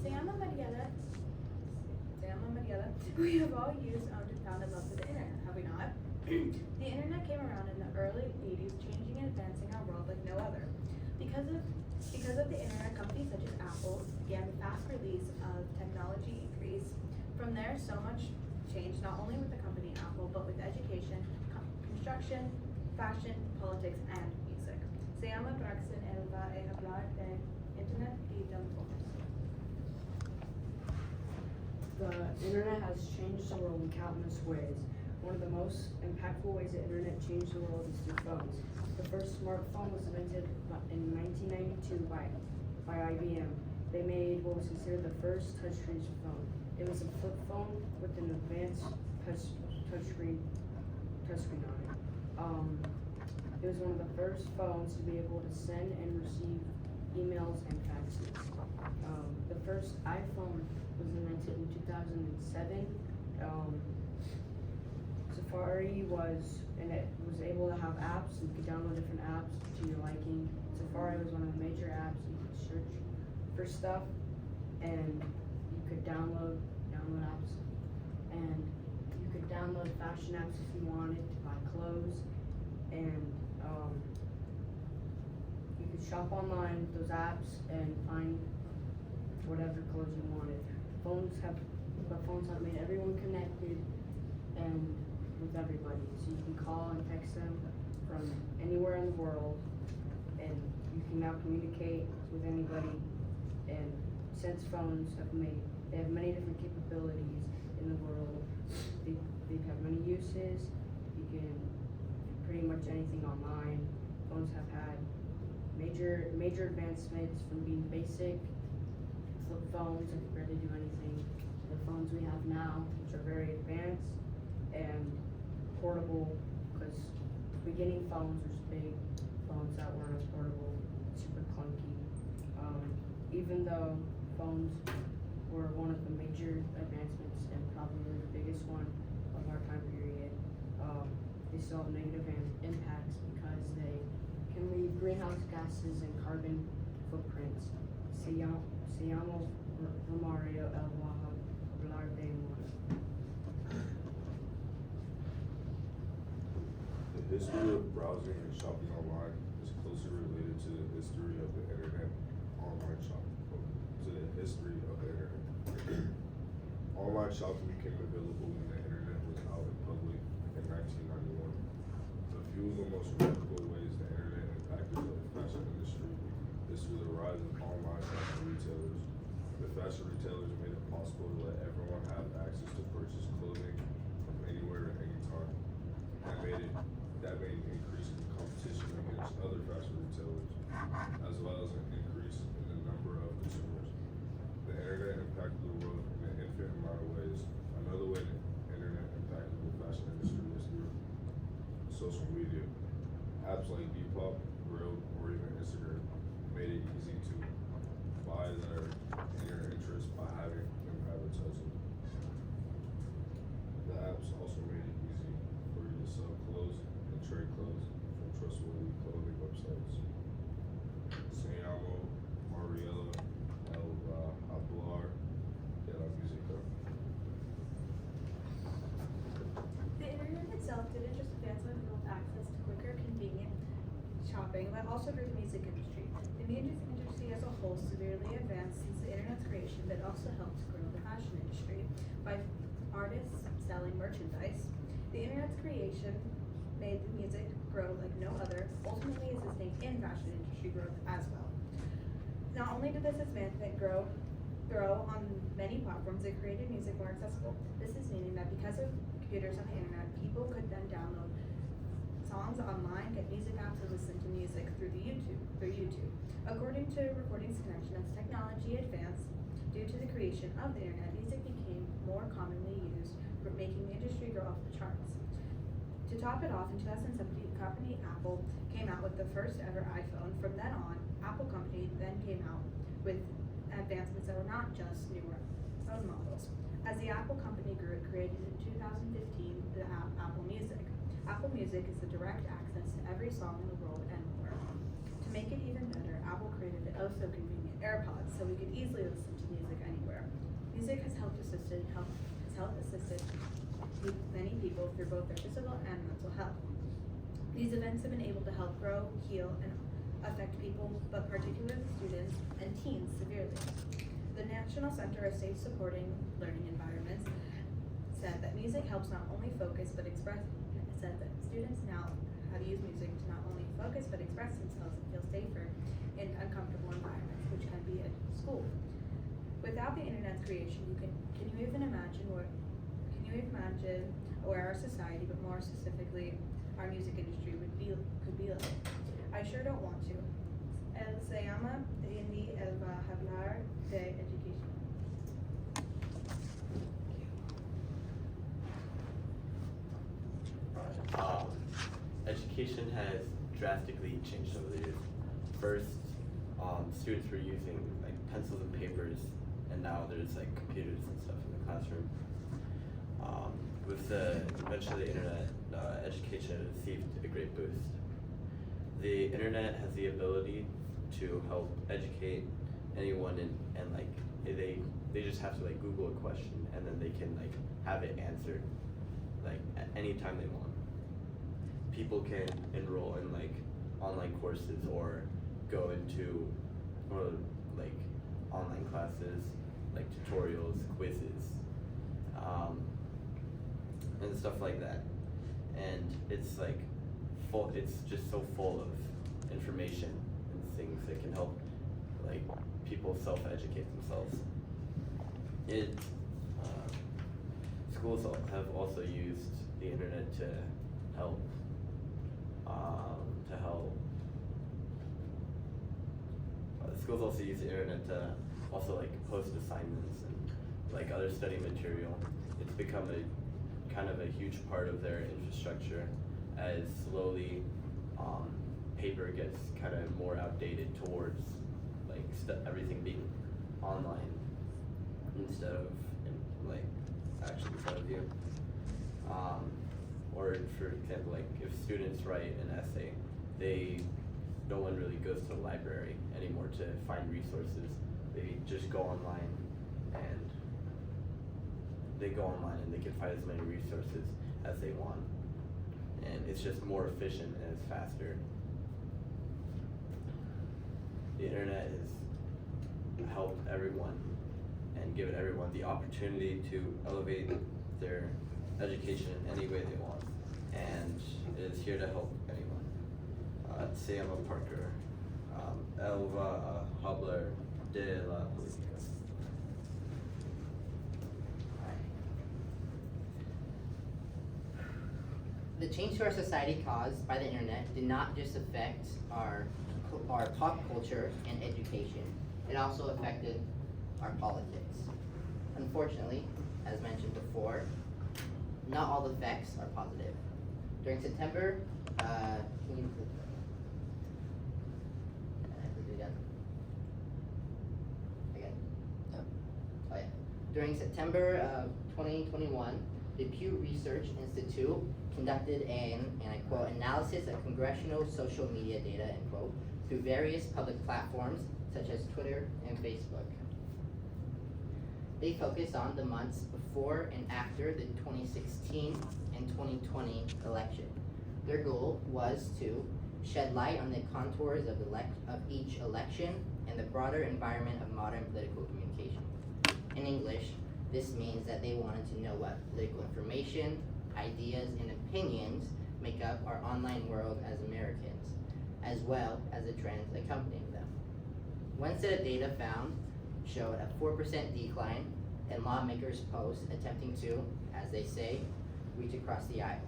Se llama Mariela. We have all used, owned, and found in love with the internet, have we not? The internet came around in the early 80s, changing and advancing our world like no other. Because of the internet, companies such as Apple began the fast release of technology increase. From there, so much changed, not only with the company Apple, but with education, construction, fashion, politics, and music. Se llama Braxton, él va a hablar de internet y del mundo. The internet has changed the world in countless ways. One of the most impactful ways the internet changed the world is through phones. The first smartphone was invented in 1992 by IBM. They made what was considered the first touchscreen phone. It was a flip phone with an advanced touchscreen on it. It was one of the first phones to be able to send and receive emails and faxes. The first iPhone was invented in 2007. Safari was able to have apps. You could download different apps to your liking. Safari was one of the major apps. You could search for stuff, and you could download apps, and you could download fashion apps if you wanted to buy clothes, and you could shop online with those apps and find whatever clothes you wanted. Phones have made everyone connected and with everybody. So you can call and text them from anywhere in the world, and you can now communicate with anybody. And since phones have many different capabilities in the world, they have many uses. You can do pretty much anything online. Phones have had major advancements from being basic flip phones that could barely do anything to the phones we have now, which are very advanced and portable, because beginning phones were just big phones that weren't as portable, super clunky. Even though phones were one of the major advancements and probably the biggest one of our time period, they still have negative impacts because they can leave greenhouse gases and carbon footprints. Se llama Romario El Wahab hablar de The history of browsing and shopping online is closely related to the history of the internet online shopping. To the history of the internet. Online shopping became available when the internet was out in public in 1991. A few of the most remarkable ways the internet impacted the fashion industry is through the rise of online fashion retailers. The fashion retailers made it possible to let everyone have access to purchase clothing from anywhere at any time. That made an increase in competition against other fashion retailers, as well as an increase in the number of consumers. The internet impacted the world in an infinite amount of ways. Another way the internet impacted the fashion industry is through social media. Apps like Depop, Grill, or even Instagram made it easy to buy their in your interest by having them advertising. The apps also made it easy for you to sell clothes and trade clothes from trustworthy clothing websites. Se llamo Mariela El hablar de la música. The internet itself didn't just advance our world access to quicker, convenient shopping, but also grew the music industry. The music industry as a whole severely advanced since the internet's creation, but also helped grow the fashion industry by artists selling merchandise. The internet's creation made the music grow like no other, ultimately assisting in fashion industry growth as well. Not only did this advancement grow on many platforms, it created music more accessible. This is meaning that because of computers on the internet, people could then download songs online, get music apps, and listen to music through YouTube. According to Recordings Connection, as technology advanced due to the creation of the internet, music became more commonly used, making the industry grow off the charts. To top it off, in 2017, company Apple came out with the first ever iPhone. From then on, Apple company then came out with advancements that were not just newer phone models. As the Apple company grew, it created in 2015 the app Apple Music. Apple Music is the direct access to every song in the world and more. To make it even better, Apple created the oh so convenient AirPods so we could easily listen to music anywhere. Music has helped assisted many people through both their physical and mental health. These events have been able to help grow, heal, and affect people, but particularly students and teens severely. The National Center of Safe Supporting Learning Environments said that music helps not only focus but express, said that students now have used music to not only focus but express themselves and feel safer in uncomfortable environments, which can be at school. Without the internet's creation, can you imagine where our society, but more specifically our music industry could be like? I sure don't want to. El se llama Indy El va a hablar de education. Education has drastically changed over the years. First, students were using like pencils and papers, and now there's like computers and stuff in the classroom. With the invention of the internet, education has received a great boost. The internet has the ability to help educate anyone, and like they just have to like Google a question, and then they can like have it answered like at any time they want. People can enroll in like online courses or go into or like online classes, like tutorials, quizzes, and stuff like that. And it's like it's just so full of information and things that can help like people self-educate themselves. Schools have also used the internet to help schools also use the internet to also like post assignments and like other study material. It's become a kind of a huge part of their infrastructure as slowly paper gets kind of more outdated towards like everything being online instead of like actually in front of you. Or for example, like if students write an essay, no one really goes to the library anymore to find resources. They just go online and they can find as many resources as they want. And it's just more efficient and it's faster. The internet has helped everyone and given everyone the opportunity to elevate their education in any way they want. And it is here to help anyone. Se llama Parker. Él va a hablar de la política. The change to our society caused by the internet did not just affect our pop culture and education. It also affected our politics. Unfortunately, as mentioned before, not all the effects are positive. During September, can you click that? Again? No. Oh yeah. During September of 2021, the Pew Research Institute conducted an, and I quote, analysis of congressional social media data, end quote, through various public platforms such as Twitter and Facebook. They focused on the months before and after the 2016 and 2020 election. Their goal was to shed light on the contours of each election and the broader environment of modern political communication. In English, this means that they wanted to know what political information, ideas, and opinions make up our online world as Americans, as well as the trends accompanying them. One set of data found showed a 4% decline in lawmakers' posts attempting to, as they say, reach across the aisle.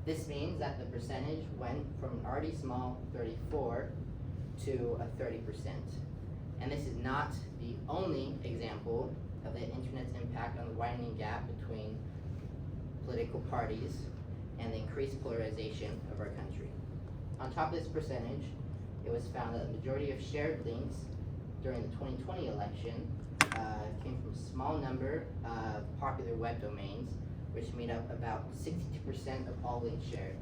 This means that the percentage went from an already small 34 to a 30%. And this is not the only example of the internet's impact on the widening gap between political parties and the increased polarization of our country. On top of this percentage, it was found that the majority of shared links during the 2020 election came from a small number of popular web domains, which made up about 62% of all links shared.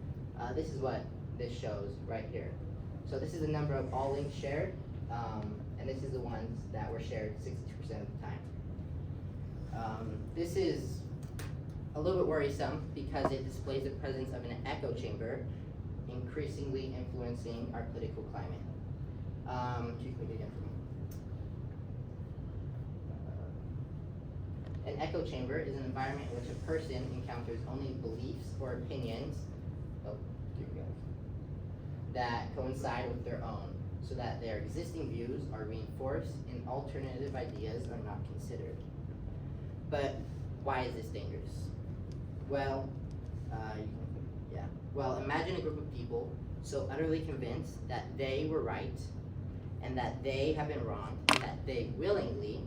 This is what this shows right here. So this is the number of all links shared, and this is the ones that were shared 62% of the time. This is a little bit worrisome because it displays the presence of an echo chamber increasingly influencing our political climate. Can you click again for me? An echo chamber is an environment in which a person encounters only beliefs or opinions that coincide with their own, so that their existing views are reinforced and alternative ideas are not considered. But why is this dangerous? Well, imagine a group of people so utterly convinced that they were right and that they have been wrong, and that they willingly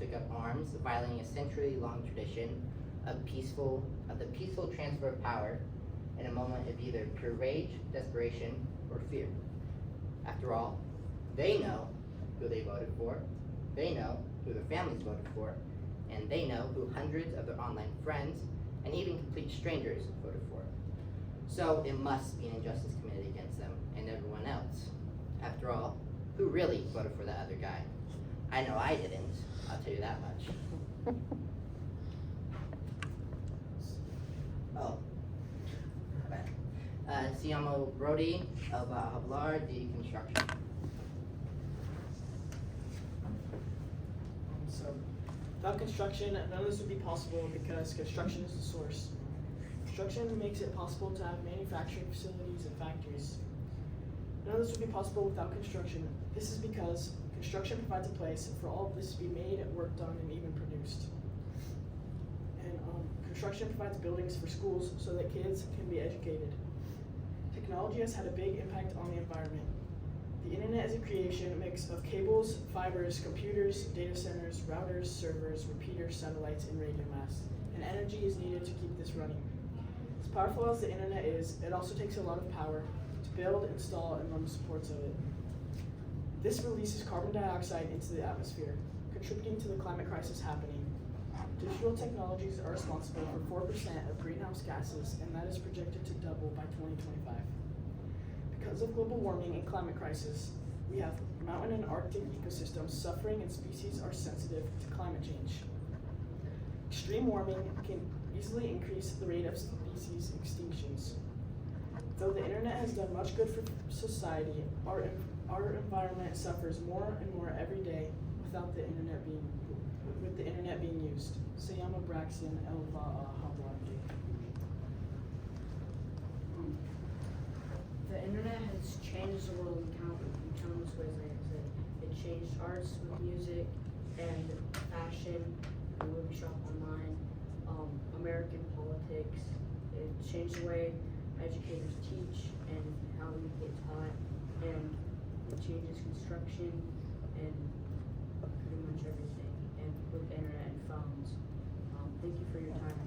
took up arms, violating a century-long tradition of the peaceful transfer of power in a moment of either pure rage, desperation, or fear. After all, they know who they voted for, they know who their families voted for, and they know who hundreds of their online friends and even complete strangers voted for. So it must be an injustice committed against them and everyone else. After all, who really voted for that other guy? I know I didn't, I'll tell you that much. Oh, my bad. Siamo Brody of Havlar Deconstruction. So, without construction, none of this would be possible because construction is the source. Construction makes it possible to have manufacturing facilities and factories. None of this would be possible without construction. This is because construction provides a place for all of this to be made, worked on, and even produced. And construction provides buildings for schools so that kids can be educated. Technology has had a big impact on the environment. The internet is a creation mix of cables, fibers, computers, data centers, routers, servers, repeaters, satellites, and radio masts. And energy is needed to keep this running. As powerful as the internet is, it also takes a lot of power to build, install, and run the supports of it. This releases carbon dioxide into the atmosphere, contributing to the climate crisis happening. Digital technologies are responsible for 4% of greenhouse gases, and that is projected to double by 2025. Because of global warming and climate crisis, we have mountain and Arctic ecosystems suffering and species are sensitive to climate change. Extreme warming can easily increase the rate of species extinctions. Though the internet has done much good for society, our environment suffers more and more every day with the internet being used. Sayama Braxton Elva Hablandi. The internet has changed the world in countless ways, like I said. It changed arts with music and fashion, the way we shop online, American politics. It changed the way educators teach and how we get taught, and it changes construction and pretty much everything, and with the internet and phones. Thank you for your time.